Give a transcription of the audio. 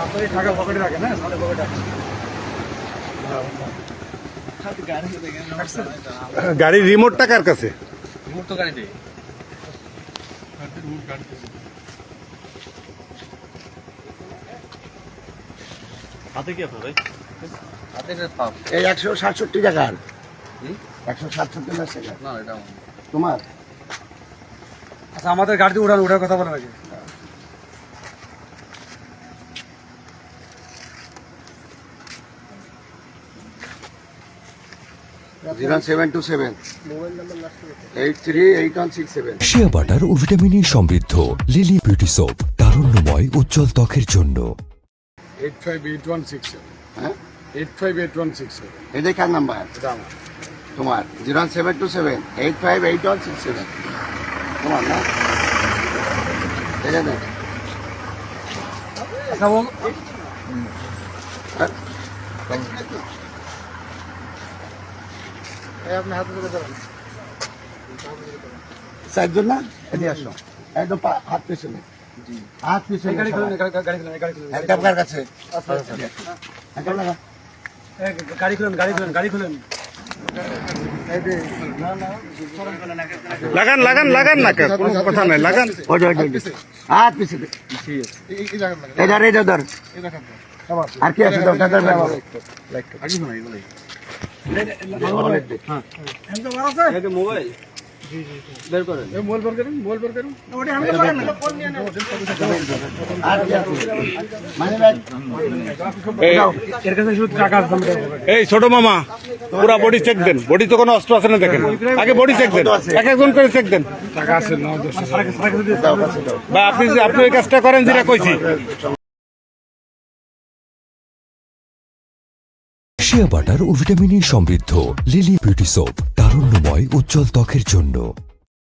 আপনার টাকা পকেটে রাখেন, হ্যাঁ সামনে পকেটে রাখেন। গাড়ির রিমোটটা কার কাছে? রিমোট তো গাড়িতে। হাতে কি আপনার ভাই? হাতে এটা পাব। এই 167 টাকার 167 টাকা না এটা আমার। তোমার। আচ্ছা আমাদের গাড়িতে ওঠার কথা বলা লাগে। 0727 838167। শিয়া বাটার ও ভিটামিন ই সমৃদ্ধ লিলি বিউটি সোপ, তারুণ্যময় উজ্জ্বল ত্বকের জন্য। 858167। হ্যাঁ 858167। এটাই কার নাম্বার? এটা আমার। তোমার 0727 858167 তোমার না? এটা দেখ। আচ্ছা ও আপনি হাতে ধরে ধরেন। চারজন না? এদিকে আসো একদম হাত পেছনে, হাত পেছনে। গাড়ি খুলেন, গাড়ি খুলেন, গাড়ি খুলেন। একটা আপনার কাছে আচ্ছা আচ্ছা। একটা লাগা। গাড়ি খুলেন, গাড়ি খুলেন, গাড়ি খুলেন। লাগান লাগান লাগান না, কোনো কথা নাই, লাগান। ওই যে, ওই যে, ওই যে। হাত পিছনে। এটা রে, এটা ধর। আর কি আছে দরকার? মোবাইল বের করেন। আর কি আছে? মানে ব্যাগ। এর কাছে শুধু টাকা আছে আমাদের। এই ছোট মামা, পুরা বডি চেক দেন। বডি তো কোনো অস্ত্র আছে না দেখেন, আগে বডি চেক দেন, এক একজন করে চেক দেন। টাকা আছে না? দাও, কাছে দাও। বা আপনি ওই কাজটা করেন যেটা কইছি। শিয়া বাটার ও ভিটামিন ই সমৃদ্ধ লিলি বিউটি সোপ, তারুণ্যময় উজ্জ্বল ত্বকের জন্য।